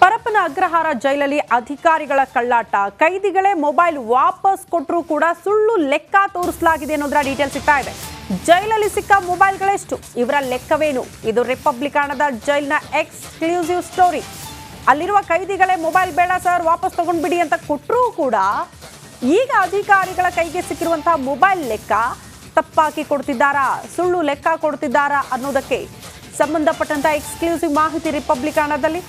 ಪರಪ್ಪನ ಅಗ್ರಹಾರ ಜೈಲಲ್ಲಿ ಅಧಿಕಾರಿಗಳ ಕಳ್ಳಾಟ, ಕೈದಿಗಳೇ ಮೊಬೈಲ್ ವಾಪಸ್ ಕೊಟ್ಟರೂ ಕೂಡ ಸುಳ್ಳು ಲೆಕ್ಕ ತೋರಿಸಲಾಗಿದೆ ಅನ್ನೋದರ ಡೀಟೇಲ್ಸ್ ಸಿಗ್ತಾ ಇದೆ. ಜೈಲಲ್ಲಿ ಸಿಕ್ಕ ಮೊಬೈಲ್ಗಳೆಷ್ಟು, ಇವರ ಲೆಕ್ಕವೇನು? ಇದು ರಿಪಬ್ಲಿಕಾನದ ಜೈಲಿನ ಎಕ್ಸ್ಕ್ಲೂಸಿವ್ ಸ್ಟೋರಿ. ಅಲ್ಲಿರುವ ಕೈದಿಗಳೇ ಮೊಬೈಲ್ ಬೇಡ ಸರ್, ವಾಪಸ್ ತಗೊಂಡ್ಬಿಡಿ ಅಂತ ಕೊಟ್ಟರೂ ಕೂಡ ಈಗ ಅಧಿಕಾರಿಗಳ ಕೈಗೆ ಸಿಕ್ಕಿರುವಂತಹ ಮೊಬೈಲ್ ಲೆಕ್ಕ ತಪ್ಪಾಗಿ ಕೊಡ್ತಿದ್ದಾರಾ, ಸುಳ್ಳು ಲೆಕ್ಕ ಕೊಡ್ತಿದ್ದಾರಾ ಅನ್ನೋದಕ್ಕೆ ಸಂಬಂಧಪಟ್ಟಂತ ಎಕ್ಸ್ಕ್ಲೂಸಿವ್ ಮಾಹಿತಿ ರಿಪಬ್ಲಿಕಾನದಲ್ಲಿ.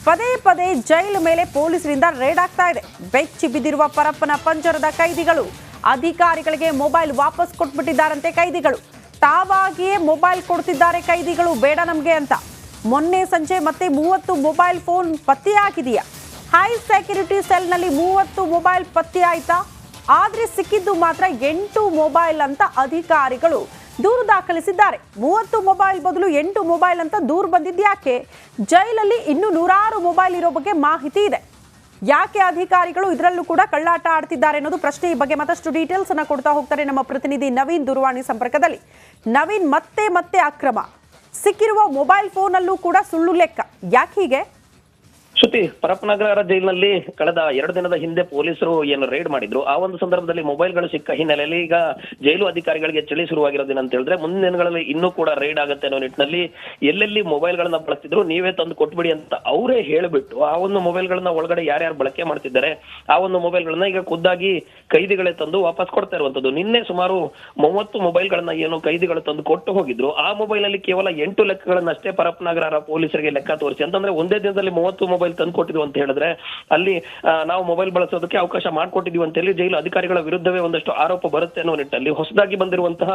ಪದೇ ಪದೇ ಜೈಲು ಮೇಲೆ ಪೊಲೀಸರಿಂದ ರೇಡ್ ಆಗ್ತಾ ಇದೆ. ಬೆಚ್ಚಿ ಬಿದ್ದಿರುವ ಪರಪ್ಪನ ಪಂಜರದ ಕೈದಿಗಳು ಅಧಿಕಾರಿಗಳಿಗೆ ಮೊಬೈಲ್ ವಾಪಸ್ ಕೊಟ್ಬಿಟ್ಟಿದ್ದಾರಂತೆ. ಕೈದಿಗಳು ತಾವಾಗಿಯೇ ಮೊಬೈಲ್ ಕೊಡ್ತಿದ್ದಾರೆ, ಕೈದಿಗಳು ಬೇಡ ನಮಗೆ ಅಂತ. ಮೊನ್ನೆ ಸಂಜೆ ಮತ್ತೆ 30 ಮೊಬೈಲ್ ಫೋನ್ ಪತ್ತೆಯಾಗಿದೆಯಾ? ಹೈ ಸೆಕ್ಯೂರಿಟಿ ಸೆಲ್ನಲ್ಲಿ 30 ಮೊಬೈಲ್ ಪತ್ತೆಯಾಯ್ತಾ? ಆದ್ರೆ ಸಿಕ್ಕಿದ್ದು ಮಾತ್ರ 8 ಮೊಬೈಲ್ ಅಂತ ಅಧಿಕಾರಿಗಳು ದೂರು ದಾಖಲಿಸಿದ್ದಾರೆ. 30 ಮೊಬೈಲ್ ಬದಲು 8 ಮೊಬೈಲ್ ಅಂತ ದೂರು ಬಂದಿದ್ಯಾಕೆ? ಜೈಲಲ್ಲಿ ಇನ್ನೂ 100 ಮೊಬೈಲ್ ಇರೋ ಬಗ್ಗೆ ಮಾಹಿತಿ ಇದೆ. ಯಾಕೆ ಅಧಿಕಾರಿಗಳು ಇದರಲ್ಲೂ ಕೂಡ ಕಳ್ಳಾಟ ಆಡ್ತಿದ್ದಾರೆ ಅನ್ನೋದು ಪ್ರಶ್ನೆ. ಈ ಬಗ್ಗೆ ಮತ್ತಷ್ಟು ಡೀಟೇಲ್ಸ್ ಅನ್ನ ಕೊಡ್ತಾ ಹೋಗ್ತಾರೆ ನಮ್ಮ ಪ್ರತಿನಿಧಿ ನವೀನ್ ದೂರವಾಣಿ ಸಂಪರ್ಕದಲ್ಲಿ. ನವೀನ್, ಮತ್ತೆ ಅಕ್ರಮ, ಸಿಕ್ಕಿರುವ ಮೊಬೈಲ್ ಫೋನ್ ಅಲ್ಲೂ ಕೂಡ ಸುಳ್ಳು ಲೆಕ್ಕ, ಯಾಕೆ ಹೀಗೆ? ಶ್ರುತಿ, ಪರಪ್ಪನಗರ ಜೈಲಿನಲ್ಲಿ ಕಳೆದ 2 ದಿನದ ಹಿಂದೆ ಪೊಲೀಸರು ಏನು ರೇಡ್ ಮಾಡಿದ್ರು. ಆ ಒಂದು ಸಂದರ್ಭದಲ್ಲಿ ಮೊಬೈಲ್ಗಳು ಸಿಕ್ಕ ಹಿನ್ನೆಲೆಯಲ್ಲಿ ಈಗ ಜೈಲು ಅಧಿಕಾರಿಗಳಿಗೆ ಚಳಿ ಶುರುವಾಗಿರೋದೇನು ಅಂತ ಹೇಳಿದ್ರೆ, ಮುಂದಿನ ದಿನಗಳಲ್ಲಿ ಇನ್ನೂ ಕೂಡ ರೇಡ್ ಆಗುತ್ತೆ ಅನ್ನೋ ನಿಟ್ಟಿನಲ್ಲಿ ಎಲ್ಲೆಲ್ಲಿ ಮೊಬೈಲ್ಗಳನ್ನ ಬಳಸ್ತಿದ್ರು ನೀವೇ ತಂದು ಕೊಟ್ಬಿಡಿ ಅಂತ ಅವರೇ ಹೇಳ್ಬಿಟ್ಟು ಆ ಒಂದು ಮೊಬೈಲ್ಗಳನ್ನ ಒಳಗಡೆ ಯಾರ್ಯಾರು ಬಳಕೆ ಮಾಡ್ತಿದ್ದಾರೆ ಆ ಒಂದು ಮೊಬೈಲ್ಗಳನ್ನ ಈಗ ಖುದ್ದಾಗಿ ಕೈದಿಗಳೇ ತಂದು ವಾಪಸ್ ಕೊಡ್ತಾ ಇರುವಂತದ್ದು. ನಿನ್ನೆ ಸುಮಾರು 30 ಮೊಬೈಲ್ಗಳನ್ನ ಏನು ಕೈದಿಗಳು ತಂದು ಕೊಟ್ಟು ಹೋಗಿದ್ರು. ಆ ಮೊಬೈಲ್ ಅಲ್ಲಿ ಕೇವಲ 8 ಲೆಕ್ಕಗಳನ್ನಷ್ಟೇ ಪರಪ್ಪನಗರ ಪೊಲೀಸರಿಗೆ ಲೆಕ್ಕ ತೋರಿಸಿ, ಅಂತಂದ್ರೆ ಒಂದೇ ದಿನದಲ್ಲಿ 30 ಮೊಬೈಲ್ ತಂದು ಕೊಟ್ಟಿದ್ವು ಅಂತ ಹೇಳಿದ್ರೆ ಅಲ್ಲಿ ನಾವು ಮೊಬೈಲ್ ಬಳಸೋದಕ್ಕೆ ಅವಕಾಶ ಮಾಡಿಕೊಟ್ಟಿದ್ವಿ ಅಂತ ಹೇಳಿ ಜೈಲು ಅಧಿಕಾರಿಗಳ ವಿರುದ್ಧವೇ ಒಂದಷ್ಟು ಆರೋಪ ಬರುತ್ತೆ ಅನ್ನೋ ನಿಟ್ಟಲ್ಲಿ ಹೊಸದಾಗಿ ಬಂದಿರುವಂತಹ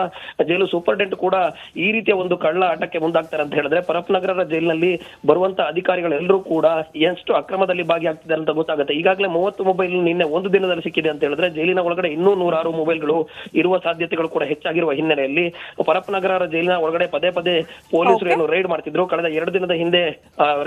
ಜೈಲು ಸೂಪರ್ಡೆಂಟ್ ಕೂಡ ಈ ರೀತಿಯ ಒಂದು ಕಳ್ಳ ಆಟಕ್ಕೆ ಮುಂದಾಗ್ತಾರೆ ಅಂತ ಹೇಳಿದ್ರೆ ಪರಪ್ಪನಗರ ಜೈಲಿನಲ್ಲಿ ಬರುವಂತಹ ಅಧಿಕಾರಿಗಳೆಲ್ಲರೂ ಕೂಡ ಎಷ್ಟು ಅಕ್ರಮದಲ್ಲಿ ಭಾಗಿಯಾಗ್ತಿದ್ದಾರೆ ಅಂತ ಗೊತ್ತಾಗುತ್ತೆ. ಈಗಾಗಲೇ 30 ಮೊಬೈಲ್ ನಿನ್ನೆ ಒಂದು ದಿನದಲ್ಲಿ ಸಿಕ್ಕಿದೆ ಅಂತ ಹೇಳಿದ್ರೆ ಜೈಲಿನ ಒಳಗಡೆ ಇನ್ನೂ 106 ಮೊಬೈಲ್ಗಳು ಇರುವ ಸಾಧ್ಯತೆಗಳು ಕೂಡ ಹೆಚ್ಚಾಗಿರುವ ಹಿನ್ನೆಲೆಯಲ್ಲಿ ಪರಪ್ಪನಗರ ಜೈಲಿನ ಒಳಗಡೆ ಪದೇ ಪದೇ ಪೊಲೀಸರು ಏನು ರೇಡ್ ಮಾಡ್ತಿದ್ರು. ಕಳೆದ 2 ದಿನದ ಹಿಂದೆ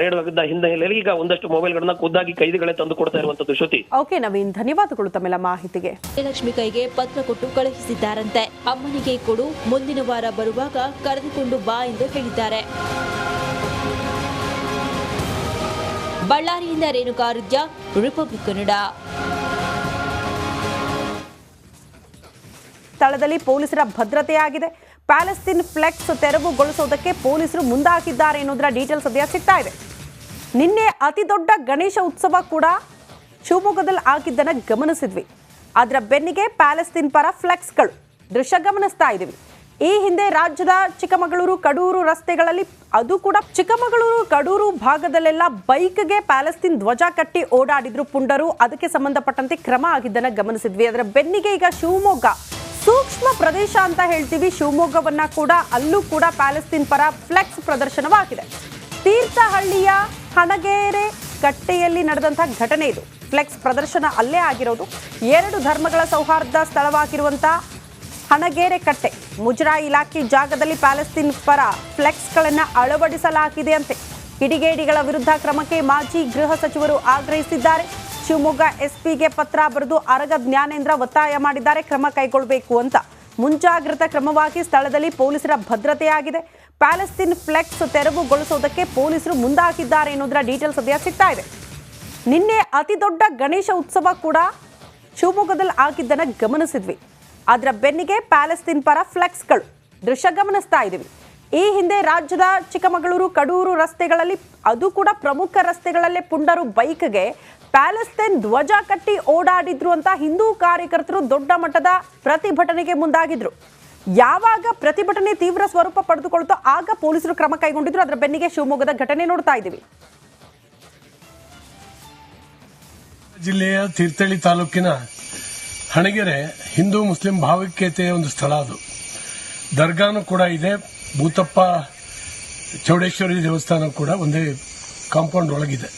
ರೇಡ್ ಆಗಿದ್ದ ಹಿನ್ನೆಲೆಯಲ್ಲಿ ಈಗ ಒಂದಷ್ಟು ಮೊಬೈಲ್ಗಳನ್ನ ಖುದ್ದಾಗಿ ಕೈದಿಗಳೇ ತಂದು ಕೊಡ್ತಾ ಇರುವಂತದ್ದು. ಶ್ರುತಿ, ಓಕೆ ನವೀನ್, ಧನ್ಯವಾದಗಳು ತಮ್ಮೆಲ್ಲ ಮಾಹಿತಿಗೆ. ಲಕ್ಷ್ಮಿ ಕೈಗೆ ಪತ್ರ ಕೊಟ್ಟು ಕಳುಹಿಸಿದ್ದಾರಂತೆ. ಅಮ್ಮನಿಗೆ ಕೊಡು, ಮುಂದಿನ ವಾರ ಬರುವಾಗ ಕರೆದುಕೊಂಡು ಬಾ ಎಂದು ಹೇಳಿದ್ದಾರೆ. ಬಳ್ಳಾರಿಯಿಂದ ರೇಣುಕಾ ರುದ್ಯ, ರಿಪಬ್ಲಿಕ್ ಕನ್ನಡ. ಸ್ಥಳದಲ್ಲಿ ಪೊಲೀಸರ ಭದ್ರತೆಯಾಗಿದೆ. ಪ್ಯಾಲೆಸ್ತೀನ್ ಫ್ಲೆಕ್ಸ್ ತೆರವುಗೊಳಿಸೋದಕ್ಕೆ ಪೊಲೀಸರು ಮುಂದಾಗಿದ್ದಾರೆ ಅನ್ನೋದರ ಡೀಟೇಲ್ಸ್ ಸದ್ಯ ಸಿಗ್ತಾ ಇದೆ. ನಿನ್ನೆ ಅತಿ ದೊಡ್ಡ ಗಣೇಶ ಉತ್ಸವ ಕೂಡ ಶಿವಮೊಗ್ಗದಲ್ಲಿ ಆಗಿದ್ದನ್ನ ಗಮನಿಸಿದ್ವಿ. ಅದರ ಬೆನ್ನಿಗೆ ಪ್ಯಾಲೆಸ್ತೀನ್ ಪರ ಫ್ಲೆಕ್ಸ್ಗಳು ದೃಶ್ಯ ಗಮನಿಸ್ತಾ ಇದ್ದೀವಿ. ಈ ಹಿಂದೆ ರಾಜ್ಯದ ಚಿಕ್ಕಮಗಳೂರು ಕಡೂರು ರಸ್ತೆಗಳಲ್ಲಿ, ಅದು ಕೂಡ ಚಿಕ್ಕಮಗಳೂರು ಕಡೂರು ಭಾಗದಲ್ಲೆಲ್ಲ ಬೈಕ್ಗೆ ಪ್ಯಾಲೆಸ್ತೀನ್ ಧ್ವಜ ಕಟ್ಟಿ ಓಡಾಡಿದ್ರು ಪುಂಡರು. ಅದಕ್ಕೆ ಸಂಬಂಧಪಟ್ಟಂತೆ ಕ್ರಮ ಆಗಿದ್ದನ್ನ ಗಮನಿಸಿದ್ವಿ. ಅದರ ಬೆನ್ನಿಗೆ ಈಗ ಶಿವಮೊಗ್ಗ ಸೂಕ್ಷ್ಮ ಪ್ರದೇಶ ಅಂತ ಹೇಳ್ತೀವಿ. ಶಿವಮೊಗ್ಗವನ್ನ ಕೂಡ, ಅಲ್ಲೂ ಕೂಡ ಪ್ಯಾಲೆಸ್ತೀನ್ ಪರ ಫ್ಲೆಕ್ಸ್ ಪ್ರದರ್ಶನವಾಗಿದೆ. ತೀರ್ಥಹಳ್ಳಿಯ ಹಣಗೆರೆ ಕಟ್ಟೆಯಲ್ಲಿ ನಡೆದಂತಹ ಘಟನೆ ಇದು. ಫ್ಲೆಕ್ಸ್ ಪ್ರದರ್ಶನ ಅಲ್ಲೇ ಆಗಿರೋದು. 2 ಧರ್ಮಗಳ ಸೌಹಾರ್ದ ಸ್ಥಳವಾಗಿರುವಂತಹ ಹಣಗೆರೆ ಕಟ್ಟೆ, ಮುಜರಾಯಿ ಇಲಾಖೆ ಜಾಗದಲ್ಲಿ ಪ್ಯಾಲೆಸ್ತೀನ್ ಪರ ಫ್ಲೆಕ್ಸ್ಗಳನ್ನು ಅಳವಡಿಸಲಾಗಿದೆ ಅಂತೆ. ಕಿಡಿಗೇಡಿಗಳ ವಿರುದ್ಧ ಕ್ರಮಕ್ಕೆ ಮಾಜಿ ಗೃಹ ಸಚಿವರು ಆಗ್ರಹಿಸಿದ್ದಾರೆ. ಶಿವಮೊಗ್ಗ ಎಸ್ಪಿಗೆ ಪತ್ರ ಬರೆದು ಅರಗ ಜ್ಞಾನೇಂದ್ರ ಒತ್ತಾಯ ಮಾಡಿದ್ದಾರೆ, ಕ್ರಮ ಕೈಗೊಳ್ಳಬೇಕು ಅಂತ. ಮುಂಜಾಗ್ರತಾ ಕ್ರಮವಾಗಿ ಸ್ಥಳದಲ್ಲಿ ಪೊಲೀಸರ ಭದ್ರತೆಯಾಗಿದೆ. ಪ್ಯಾಲೆಸ್ತೀನ್ ಫ್ಲೆಕ್ಸ್ ತೆರವುಗೊಳಿಸೋದಕ್ಕೆ ಪೊಲೀಸರು ಮುಂದಾಗಿದ್ದಾರೆ ಅನ್ನೋದರ ಡೀಟೇಲ್ಸ್ ಸದ್ಯ ಸಿಗ್ತಾ ಇದೆ. ನಿನ್ನೆ ಅತಿ ದೊಡ್ಡ ಗಣೇಶ ಉತ್ಸವ ಕೂಡ ಶಿವಮೊಗ್ಗದಲ್ಲಿ ಆಗಿದ್ದನ್ನ ಗಮನಿಸಿದ್ವಿ. ಅದರ ಬೆನ್ನಿಗೆ ಪ್ಯಾಲೆಸ್ತೀನ್ ಪರ ಫ್ಲೆಕ್ಸ್ಗಳು ದೃಶ್ಯ ಗಮನಿಸ್ತಾ ಇದ್ದೀವಿ. ಈ ಹಿಂದೆ ರಾಜ್ಯದ ಚಿಕ್ಕಮಗಳೂರು ಕಡೂರು ರಸ್ತೆಗಳಲ್ಲಿ, ಅದು ಕೂಡ ಪ್ರಮುಖ ರಸ್ತೆಗಳಲ್ಲೇ ಪುಂಡರು ಬೈಕ್ಗೆ ಪ್ಯಾಲೆಸ್ತೀನ್ ಧ್ವಜ ಕಟ್ಟಿ ಓಡಾಡಿದ್ರು ಅಂತ ಹಿಂದೂ ಕಾರ್ಯಕರ್ತರು ದೊಡ್ಡ ಮಟ್ಟದ ಪ್ರತಿಭಟನೆಗೆ ಮುಂದಾಗಿದ್ರು. ಯಾವಾಗ ಪ್ರತಿಭಟನೆ ತೀವ್ರ ಸ್ವರೂಪ ಪಡೆದುಕೊಳ್ತೋ ಆಗ ಪೊಲೀಸರು ಕ್ರಮ ಕೈಗೊಂಡಿದ್ರು. ಅದರ ಬೆನ್ನಿಗೆ ಶಿವಮೊಗ್ಗದ ಘಟನೆ ನೋಡ್ತಾ ಇದ್ದೀವಿ. ಜಿಲ್ಲೆಯ ತೀರ್ಥಹಳ್ಳಿ ತಾಲೂಕಿನ ಹಣಗೆರೆ ಹಿಂದೂ ಮುಸ್ಲಿಂ ಭಾವೈಕ್ಯತೆಯ ಒಂದು ಸ್ಥಳ. ಅದು ದರ್ಗಾನು ಕೂಡ ಇದೆ. ಭೂತಪ್ಪ ಚೌಡೇಶ್ವರಿ ದೇವಸ್ಥಾನ ಕೂಡ ಒಂದೇ ಕಾಂಪೌಂಡ್ ಒಳಗಿದೆ.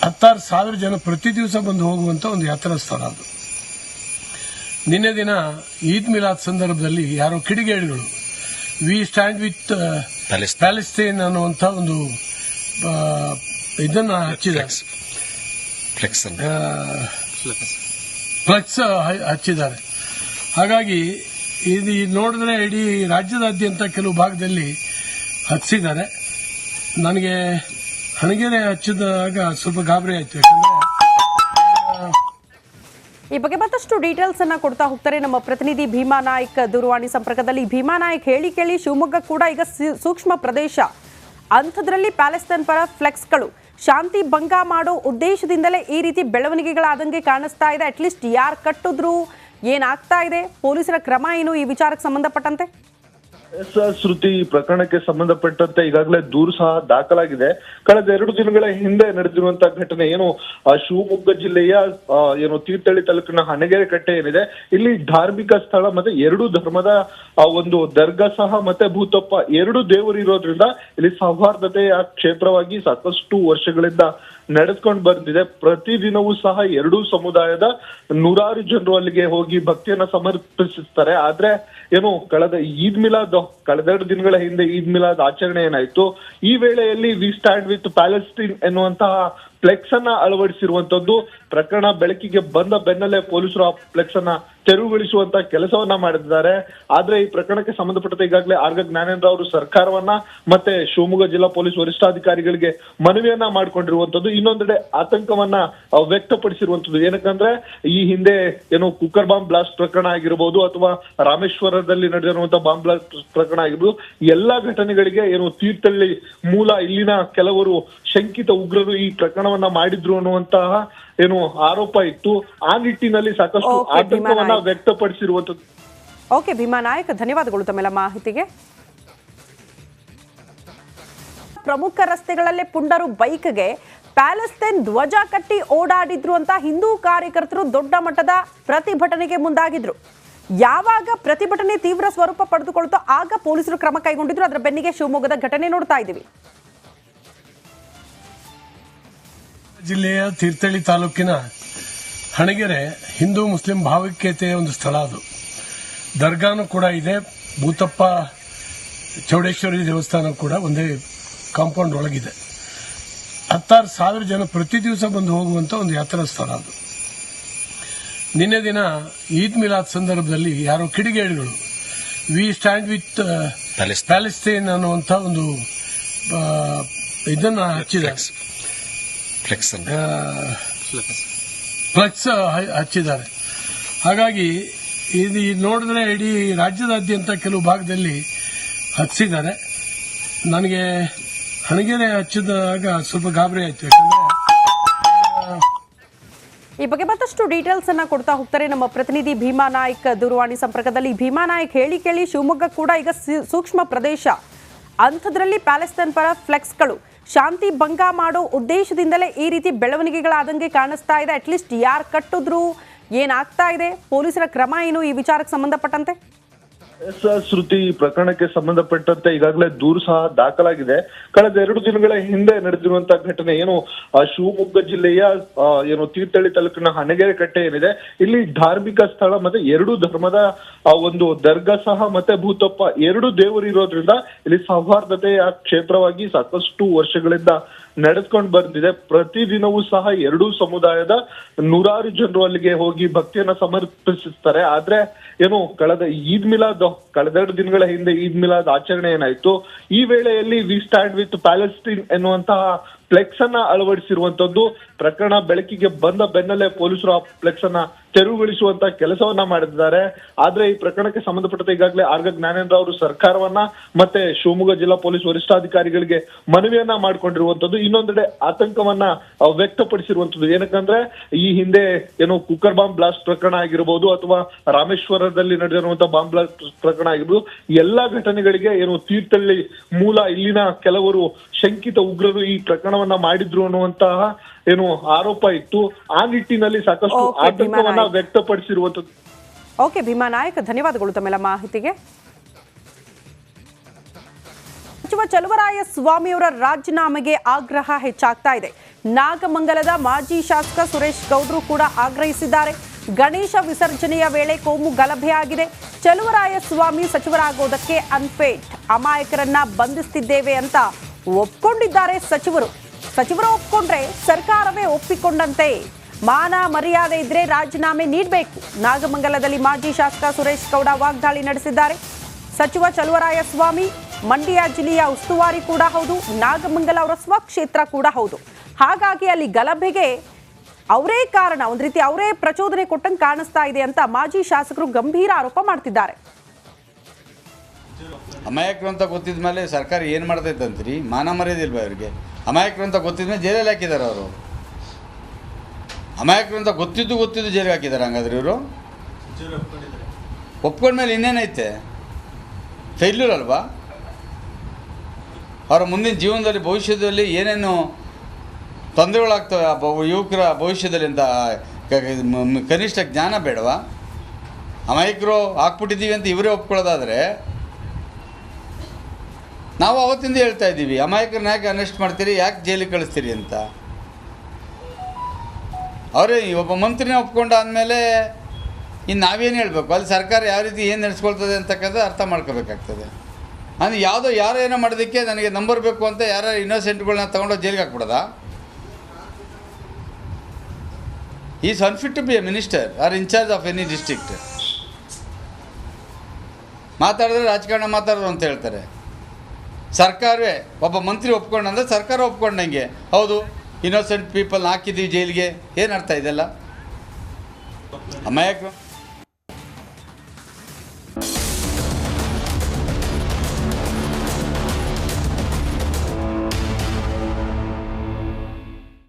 16,000 ಜನ ಪ್ರತಿ ದಿವಸ ಬಂದು ಹೋಗುವಂತ ಒಂದು ಯಾತ್ರಾ ಸ್ಥಳ ಅದು. ನಿನ್ನೆ ದಿನ ಈದ್ ಮಿಲಾದ್ ಸಂದರ್ಭದಲ್ಲಿ ಯಾರೋ ಕಿಡಿಗೇಡಿಗಳು ವಿ ಸ್ಟ್ಯಾಂಡ್ ವಿತ್ ಪ್ಯಾಲೆಸ್ಟೈನ್ ಅನ್ನುವಂಥ ಒಂದು ಇದನ್ನ ಹಚ್ಚಿದ್ದಾರೆ, ಫ್ಲೆಕ್ಸ್ ಹಚ್ಚಿದ್ದಾರೆ. ಹಾಗಾಗಿ ಇದು ನೋಡಿದ್ರೆ ಇಡೀ ರಾಜ್ಯದಾದ್ಯಂತ ಕೆಲವು ಭಾಗದಲ್ಲಿ ಹಚ್ಚಿದ್ದಾರೆ. ನನಗೆ ಹಣಗೆರೆ ಹಚ್ಚಿದಾಗ ಸ್ವಲ್ಪ ಗಾಬರಿ ಆಯ್ತು. ಯಾಕಂದ್ರೆ ಈ ಬಗ್ಗೆ ಮತ್ತಷ್ಟು ಡೀಟೇಲ್ಸ್ ಅನ್ನ ಕೊಡ್ತಾ ಹೋಗ್ತಾರೆ ನಮ್ಮ ಪ್ರತಿನಿಧಿ ಭೀಮಾ ನಾಯ್ಕ್ ದೂರವಾಣಿ ಸಂಪರ್ಕದಲ್ಲಿ. ಭೀಮಾ ನಾಯ್ಕ್, ಹೇಳಿ ಕೇಳಿ ಶಿವಮೊಗ್ಗ ಕೂಡ ಈಗ ಸೂಕ್ಷ್ಮ ಪ್ರದೇಶ, ಅಂಥದ್ರಲ್ಲಿ ಪ್ಯಾಲೆಸ್ತೈನ್ ಪರ ಫ್ಲೆಕ್ಸ್ಗಳು ಶಾಂತಿ ಭಂಗ ಮಾಡೋ ಉದ್ದೇಶದಿಂದಲೇ ಈ ರೀತಿ ಬೆಳವಣಿಗೆಗಳಾದಂಗೆ ಕಾಣಿಸ್ತಾ ಇದೆ. ಅಟ್ಲೀಸ್ಟ್ ಯಾರು ಕಟ್ಟಿದ್ರು, ಏನಾಗ್ತಾ ಇದೆ, ಪೊಲೀಸರ ಕ್ರಮ ಏನು ಈ ವಿಚಾರಕ್ಕೆ ಸಂಬಂಧಪಟ್ಟಂತೆ? ಶ್ರುತಿ, ಈ ಪ್ರಕರಣಕ್ಕೆ ಸಂಬಂಧಪಟ್ಟಂತೆ ಈಗಾಗಲೇ ದೂರು ಸಹ ದಾಖಲಾಗಿದೆ. ಕಳೆದ 2 ದಿನಗಳ ಹಿಂದೆ ನಡೆದಿರುವಂತಹ ಘಟನೆ ಏನು ಶಿವಮೊಗ್ಗ ಜಿಲ್ಲೆಯ ತೀರ್ಥಹಳ್ಳಿ ತಾಲೂಕಿನ ಹಣಗೆರೆ ಕಟ್ಟೆ ಏನಿದೆ, ಇಲ್ಲಿ ಧಾರ್ಮಿಕ ಸ್ಥಳ ಮತ್ತೆ 2 ಧರ್ಮದ ಒಂದು ದರ್ಗಾ ಸಹ ಮತ್ತೆ ಭೂತಪ್ಪ 2 ದೇವರು ಇರೋದ್ರಿಂದ ಇಲ್ಲಿ ಸೌಹಾರ್ದತೆಯ ಕ್ಷೇತ್ರವಾಗಿ ಸಾಕಷ್ಟು ವರ್ಷಗಳಿಂದ ನಡೆದುಕೊಂಡು ಬಂದಿದೆ. ಪ್ರತಿದಿನವೂ ಸಹ 2 ಸಮುದಾಯದ 100 ಜನರು ಅಲ್ಲಿಗೆ ಹೋಗಿ ಭಕ್ತಿಯನ್ನ ಸಮರ್ಪಿಸುತ್ತಾರೆ. ಆದ್ರೆ ಕಳೆದ ಈದ್ ಮಿಲಾದ್, ಕಳೆದ 2 ದಿನಗಳ ಹಿಂದೆ ಈದ್ ಮಿಲಾದ್ ಆಚರಣೆ ಏನಾಯ್ತು, ಈ ವೇಳೆಯಲ್ಲಿ ವಿ ಸ್ಟ್ಯಾಂಡ್ ವಿತ್ ಪ್ಯಾಲೆಸ್ಟೈನ್ ಎನ್ನುವಂತಹ ಫ್ಲೆಕ್ಸ್ ಅನ್ನ ಅಳವಡಿಸಿರುವಂತದ್ದು ಪ್ರಕರಣ ಬೆಳಕಿಗೆ ಬಂದ ಬೆನ್ನಲ್ಲೇ ಪೊಲೀಸರು ಆ ಫ್ಲೆಕ್ಸ್ ಅನ್ನ ತೆರವುಗೊಳಿಸುವಂತ ಕೆಲಸವನ್ನ ಮಾಡಿದ್ದಾರೆ. ಆದ್ರೆ ಈ ಪ್ರಕರಣಕ್ಕೆ ಸಂಬಂಧಪಟ್ಟಂತೆ ಈಗಾಗಲೇ ಆರ್ಗ ಜ್ಞಾನೇಂದ್ರ ಅವರು ಸರ್ಕಾರವನ್ನ ಮತ್ತೆ ಶಿವಮೊಗ್ಗ ಜಿಲ್ಲಾ ಪೊಲೀಸ್ ವರಿಷ್ಠಾಧಿಕಾರಿಗಳಿಗೆ ಮನವಿಯನ್ನ ಮಾಡ್ಕೊಂಡಿರುವಂತದ್ದು. ಇನ್ನೊಂದೆಡೆ ಆತಂಕವನ್ನ ವ್ಯಕ್ತಪಡಿಸಿರುವಂತದ್ದು. ಏನಕ್ಕಂದ್ರೆ ಈ ಹಿಂದೆ ಕುಕ್ಕರ್ ಬಾಂಬ್ ಬ್ಲಾಸ್ಟ್ ಪ್ರಕರಣ ಆಗಿರ್ಬೋದು ಅಥವಾ ರಾಮೇಶ್ವರದಲ್ಲಿ ನಡೆದಿರುವಂತಹ ಬಾಂಬ್ ಬ್ಲಾಸ್ಟ್ ಪ್ರಕರಣ ಆಗಿರ್ಬೋದು, ಎಲ್ಲಾ ಘಟನೆಗಳಿಗೆ ತೀರ್ಥಹಳ್ಳಿ ಮೂಲ ಇಲ್ಲಿನ ಕೆಲವರು ಶಂಕಿತ ಉಗ್ರರು ಈ ಪ್ರಕರಣವನ್ನ ಮಾಡಿದ್ರು ಅನ್ನುವಂತಹ ಆರೋಪ ಇತ್ತು. ಆ ನಿಟ್ಟಿನಲ್ಲಿ ಸಾಕಷ್ಟು ಆತಂಕವನ್ನ ವ್ಯಕ್ತಪಡಿಸಿರುವಂತದ್ದು. ಓಕೆ ಭೀಮಾ ನಾಯ್ಕ್, ಧನ್ಯವಾದಗಳು ತಮ್ಮೆಲ್ಲ ಮಾಹಿತಿಗೆ. ಪ್ರಮುಖ ರಸ್ತೆಗಳಲ್ಲೇ ಪುಂಡರು ಬೈಕ್ಗೆ ಪ್ಯಾಲೆಸ್ತೈನ್ ಧ್ವಜ ಕಟ್ಟಿ ಓಡಾಡಿದ್ರು ಅಂತ ಹಿಂದೂ ಕಾರ್ಯಕರ್ತರು ದೊಡ್ಡ ಮಟ್ಟದ ಪ್ರತಿಭಟನೆಗೆ ಮುಂದಾಗಿದ್ರು. ಯಾವಾಗ ಪ್ರತಿಭಟನೆ ತೀವ್ರ ಸ್ವರೂಪ ಪಡೆದುಕೊಳ್ತೋ ಆಗ ಪೊಲೀಸರು ಕ್ರಮ ಕೈಗೊಂಡಿದ್ರು. ಅದರ ಬೆನ್ನಿಗೆ ಶಿವಮೊಗ್ಗದ ಘಟನೆ ನೋಡ್ತಾ ಇದ್ದೀವಿ. ಜಿಲ್ಲೆಯ ತೀರ್ಥಹಳ್ಳಿ ತಾಲೂಕಿನ ಹಣಗೆರೆ ಹಿಂದೂ ಮುಸ್ಲಿಂ ಭಾವೈಕ್ಯತೆಯ ಒಂದು ಸ್ಥಳ. ಅದು ದರ್ಗಾನು ಕೂಡ ಇದೆ, ಭೂತಪ್ಪ ಚೌಡೇಶ್ವರಿ ದೇವಸ್ಥಾನ ಕೂಡ ಒಂದೇ ಕಾಂಪೌಂಡ್ ಒಳಗಿದೆ. 16,000 ಜನ ಪ್ರತಿ ದಿವಸ ಬಂದು ಹೋಗುವಂತ ಒಂದು ಯಾತ್ರಾ ಸ್ಥಳ ಅದು. ನಿನ್ನೆ ದಿನ ಈದ್ ಮಿಲಾದ್ ಸಂದರ್ಭದಲ್ಲಿ ಯಾರೋ ಕಿಡಿಗೇಡಿಗಳು ವಿ ಸ್ಟ್ಯಾಂಡ್ ವಿತ್ ಪ್ಯಾಲೆಸ್ತೈನ್ ಅನ್ನುವಂಥ ಒಂದು ಇದನ್ನ ಹಚ್ಚಿದ್ದಾರೆ, ಫ್ಲೆಕ್ಸ್ ಹಚ್ಚಿದ್ದಾರೆ. ಹಾಗಾಗಿ ಇದು ನೋಡಿದ್ರೆ ಇಡೀ ರಾಜ್ಯದಾದ್ಯಂತ ಕೆಲವು ಭಾಗದಲ್ಲಿ ಹಚ್ಚಿದ್ದಾರೆ. ನನಗೆ ಹಣಗೆರೆ ಹಚ್ಚಿದಾಗ ಸ್ವಲ್ಪ ಗಾಬರಿ ಆಯ್ತು. ಯಾಕಂದ್ರೆ ಈ ಬಗ್ಗೆ ಮತ್ತಷ್ಟು ಡೀಟೇಲ್ಸ್ ಅನ್ನ ಕೊಡ್ತಾ ಹೋಗ್ತಾರೆ ನಮ್ಮ ಪ್ರತಿನಿಧಿ ಭೀಮಾ ನಾಯ್ಕ್ ದೂರವಾಣಿ ಸಂಪರ್ಕದಲ್ಲಿ. ಭೀಮಾ ನಾಯ್ಕ್, ಹೇಳಿ ಕೇಳಿ ಶಿವಮೊಗ್ಗ ಕೂಡ ಈಗ ಸೂಕ್ಷ್ಮ ಪ್ರದೇಶ, ಅಂಥದ್ರಲ್ಲಿ ಪ್ಯಾಲೆಸ್ತೈನ್ ಪರ ಫ್ಲೆಕ್ಸ್ಗಳು ಶಾಂತಿ ಭಂಗ ಮಾಡೋ ಉದ್ದೇಶದಿಂದಲೇ ಈ ರೀತಿ ಬೆಳವಣಿಗೆಗಳಾದಂಗೆ ಕಾಣಿಸ್ತಾ ಇದೆ. ಅಟ್ಲೀಸ್ಟ್ ಯಾರು ಕಟ್ಟಿದ್ರು, ಏನಾಗ್ತಾ ಇದೆ, ಪೊಲೀಸರ ಕ್ರಮ ಏನು ಈ ವಿಚಾರಕ್ಕೆ ಸಂಬಂಧಪಟ್ಟಂತೆ? ಶ್ರುತಿ, ಈ ಪ್ರಕರಣಕ್ಕೆ ಸಂಬಂಧಪಟ್ಟಂತೆ ಈಗಾಗಲೇ ದೂರು ಸಹ ದಾಖಲಾಗಿದೆ. ಕಳೆದ 2 ದಿನಗಳ ಹಿಂದೆ ನಡೆದಿರುವಂತಹ ಘಟನೆ ಏನು ಶಿವಮೊಗ್ಗ ಜಿಲ್ಲೆಯ ತೀರ್ಥಹಳ್ಳಿ ತಾಲೂಕಿನ ಹಣಗೆರೆ ಕಟ್ಟೆ ಏನಿದೆ, ಇಲ್ಲಿ ಧಾರ್ಮಿಕ ಸ್ಥಳ ಮತ್ತೆ 2 ಧರ್ಮದ ಒಂದು ದರ್ಗಾ ಸಹ ಮತ್ತೆ ಭೂತಪ್ಪ 2 ದೇವರು ಇರೋದ್ರಿಂದ ಇಲ್ಲಿ ಸೌಹಾರ್ದತೆಯ ಕ್ಷೇತ್ರವಾಗಿ ಸಾಕಷ್ಟು ವರ್ಷಗಳಿಂದ ನಡೆದುಕೊಂಡು ಬಂದಿದೆ. ಪ್ರತಿದಿನವೂ ಸಹ 2 ಸಮುದಾಯದ 100 ಜನರು ಅಲ್ಲಿಗೆ ಹೋಗಿ ಭಕ್ತಿಯನ್ನ ಸಮರ್ಪಿಸುತ್ತಾರೆ. ಆದ್ರೆ ಕಳೆದ ಈದ್ ಮಿಲಾದ್, ಕಳೆದ 2 ದಿನಗಳ ಹಿಂದೆ ಈದ್ ಮಿಲಾದ್ ಆಚರಣೆ ಏನಾಯ್ತು, ಈ ವೇಳೆಯಲ್ಲಿ ವಿ ಸ್ಟ್ಯಾಂಡ್ ವಿತ್ ಪ್ಯಾಲೆಸ್ಟೈನ್ ಎನ್ನುವಂತಹ ಫ್ಲೆಕ್ಸ್ ಅನ್ನ ಅಳವಡಿಸಿರುವಂತದ್ದು ಪ್ರಕರಣ ಬೆಳಕಿಗೆ ಬಂದ ಬೆನ್ನಲ್ಲೇ ಪೊಲೀಸರು ಆ ಫ್ಲೆಕ್ಸ್ ಅನ್ನ ತೆರವುಗೊಳಿಸುವಂತ ಕೆಲಸವನ್ನ ಮಾಡಿದ್ದಾರೆ. ಆದ್ರೆ ಈ ಪ್ರಕರಣಕ್ಕೆ ಸಂಬಂಧಪಟ್ಟಂತೆ ಈಗಾಗಲೇ ಆರ್ಗ ಜ್ಞಾನೇಂದ್ರ ಅವರು ಸರ್ಕಾರವನ್ನ ಮತ್ತೆ ಶಿವಮೊಗ್ಗ ಜಿಲ್ಲಾ ಪೊಲೀಸ್ ವರಿಷ್ಠಾಧಿಕಾರಿಗಳಿಗೆ ಮನವಿಯನ್ನ ಮಾಡ್ಕೊಂಡಿರುವಂತದ್ದು. ಇನ್ನೊಂದೆಡೆ ಆತಂಕವನ್ನ ವ್ಯಕ್ತಪಡಿಸಿರುವಂತದ್ದು. ಏನಕ್ಕಂದ್ರೆ ಈ ಹಿಂದೆ ಕುಕ್ಕರ್ ಬಾಂಬ್ ಬ್ಲಾಸ್ಟ್ ಪ್ರಕರಣ ಆಗಿರ್ಬೋದು ಅಥವಾ ರಾಮೇಶ್ವರದಲ್ಲಿ ನಡೆದಿರುವಂತಹ ಬಾಂಬ್ ಬ್ಲಾಸ್ಟ್ ಪ್ರಕರಣ ಆಗಿರ್ಬೋದು, ಎಲ್ಲಾ ಘಟನೆಗಳಿಗೆ ತೀರ್ಥಹಳ್ಳಿ ಮೂಲ ಇಲ್ಲಿನ ಕೆಲವರು ಶಂಕಿತ ಉಗ್ರರು ಈ ಪ್ರಕರಣವನ್ನ ಮಾಡಿದ್ರು ಅನ್ನುವಂತಹ ಆರೋಪ ಇತ್ತು. ಆ ನಿಟ್ಟಿನಲ್ಲಿ ಸಾಕಷ್ಟು ಆತಂಕವನ್ನ ವ್ಯಕ್ತಪಡಿಸಿರುವಂತದ್ದು. ಓಕೆ ಭೀಮಾ ನಾಯ್ಕ್, ಧನ್ಯವಾದಗಳು ತಮ್ಮೆಲ್ಲ ಮಾಹಿತಿಗೆ. ಸಚಿವ ಚಲುವರಾಯ ಸ್ವಾಮಿಯವರ ರಾಜೀನಾಮೆಗೆ ಆಗ್ರಹ ಹೆಚ್ಚಾಗ್ತಾ ಇದೆ. ನಾಗಮಂಗಲದ ಮಾಜಿ ಶಾಸಕ ಸುರೇಶ್ ಗೌಡ್ರು ಕೂಡ ಆಗ್ರಹಿಸಿದ್ದಾರೆ. ಗಣೇಶ ವಿಸರ್ಜನೆಯ ವೇಳೆ ಕೋಮು ಗಲಭೆ ಆಗಿದೆ. ಚಲುವರಾಯ ಸ್ವಾಮಿ ಸಚಿವರಾಗೋದಕ್ಕೆ ಅನ್ಫಿಟ್, ಅಮಾಯಕರನ್ನ ಬಂಧಿಸುತ್ತಿದ್ದೇವೆ ಅಂತ ಒಪ್ಕೊಂಡಿದ್ದಾರೆ ಸಚಿವರು. ಒಪ್ಕೊಂಡ್ರೆ ಸರ್ಕಾರವೇ ಒಪ್ಪಿಕೊಂಡಂತೆ. ಮಾನ ಮರ್ಯಾದೆ ಇದ್ರೆ ರಾಜೀನಾಮೆ ನೀಡಬೇಕು. ನಾಗಮಂಗಲದಲ್ಲಿ ಮಾಜಿ ಶಾಸಕ ಸುರೇಶ್ ಗೌಡ ವಾಗ್ದಾಳಿ ನಡೆಸಿದ್ದಾರೆ. ಸಚಿವ ಚಲುವರಾಯ ಸ್ವಾಮಿ ಮಂಡ್ಯ ಜಿಲ್ಲೆಯ ಉಸ್ತುವಾರಿ ಕೂಡ ಹೌದು, ನಾಗಮಂಗಲ ಅವರ ಸ್ವಕ್ಷೇತ್ರ ಕೂಡ ಹೌದು. ಹಾಗಾಗಿ ಅಲ್ಲಿ ಗಲಭೆಗೆ ಅವರೇ ಕಾರಣ, ಒಂದು ರೀತಿ ಅವರೇ ಪ್ರಚೋದನೆ ಕೊಟ್ಟಂಗೆ ಕಾಣಿಸ್ತಾ ಇದೆ ಅಂತ ಮಾಜಿ ಶಾಸಕರು ಗಂಭೀರ ಆರೋಪ ಮಾಡ್ತಿದ್ದಾರೆ. ಅಮಾಯಕರು ಅಂತ ಗೊತ್ತಿದ ಮೇಲೆ ಸರ್ಕಾರ ಏನು ಮಾಡ್ತೈತಂತ್ರಿ? ಮಾನ ಮರ್ಯಾದಿಲ್ವಾ ಅವ್ರಿಗೆ? ಅಮಾಯಕರು ಅಂತ ಗೊತ್ತಿದ ಮೇಲೆ ಜೈಲಲ್ಲಿ ಹಾಕಿದ್ದಾರೆ ಅವರು. ಅಮಾಯಕರು ಅಂತ ಗೊತ್ತಿದ್ದು ಜೈಲಿಗೆ ಹಾಕಿದ್ದಾರೆ. ಹಂಗಾದ್ರೆ ಇವರು ಒಪ್ಕೊಂಡ್ಮೇಲೆ ಇನ್ನೇನೈತೆ? ಫೇಲ್ಯೂರ್ ಅಲ್ವಾ? ಅವರ ಮುಂದಿನ ಜೀವನದಲ್ಲಿ ಭವಿಷ್ಯದಲ್ಲಿ ಏನೇನು ತೊಂದರೆಗಳಾಗ್ತವೆ ಯುವಕರ ಭವಿಷ್ಯದಲ್ಲಿ ಅಂತ ಕನಿಷ್ಠ ಜ್ಞಾನ ಬೇಡವಾ? ಅಮಾಯಕರು ಹಾಕ್ಬಿಟ್ಟಿದ್ದೀವಿ ಅಂತ ಇವರೇ ಒಪ್ಕೊಳ್ಳೋದಾದರೆ, ನಾವು ಅವತ್ತಿಂದ ಹೇಳ್ತಾ ಇದ್ದೀವಿ ಅಮಾಯಕರನ್ನ ಯಾಕೆ ಅರೆಸ್ಟ್ ಮಾಡ್ತೀರಿ, ಯಾಕೆ ಜೈಲಿಗೆ ಕಳಿಸ್ತೀರಿ ಅಂತ. ಅವರೇ ಒಬ್ಬ ಮಂತ್ರಿನ ಒಪ್ಕೊಂಡಾದಮೇಲೆ ಇನ್ನು ನಾವೇನು ಹೇಳಬೇಕು? ಅಲ್ಲಿ ಸರ್ಕಾರ ಯಾವ ರೀತಿ ಏನು ನಡೆಸ್ಕೊಳ್ತದೆ ಅಂತಕ್ಕಂಥ ಅರ್ಥ ಮಾಡ್ಕೋಬೇಕಾಗ್ತದೆ. ಅಂದರೆ ಯಾರೋ ಏನೋ ಮಾಡೋದಕ್ಕೆ ನನಗೆ ನಂಬರ್ ಬೇಕು ಅಂತ ಯಾರು ಇನ್ನೋಸೆಂಟ್ಗಳನ್ನ ತೊಗೊಂಡೋಗಿ ಜೈಲಿಗೆ ಹಾಕ್ಬಿಡೋದಾ? Is unfit to be a minister or incharge of any district. ಮಾತಾಡಿದ್ರೆ ರಾಜಕಾರಣ ಮಾತಾಡೋದು ಅಂತ ಹೇಳ್ತಾರೆ. ಸರ್ಕಾರವೇ ಒಬ್ಬ ಮಂತ್ರಿ ಒಪ್ಕೊಂಡಂದ್ರೆ ಸರ್ಕಾರ ಒಪ್ಕೊಂಡಂಗೆ, ಹೌದು ಇನ್ನೋಸೆಂಟ್ ಪೀಪಲ್ನ ಹಾಕಿದ್ದೀವಿ ಜೈಲಿಗೆ. ಏನು ಅರ್ಥ ಇದೆಲ್ಲ? ಅಮಾಯಕರು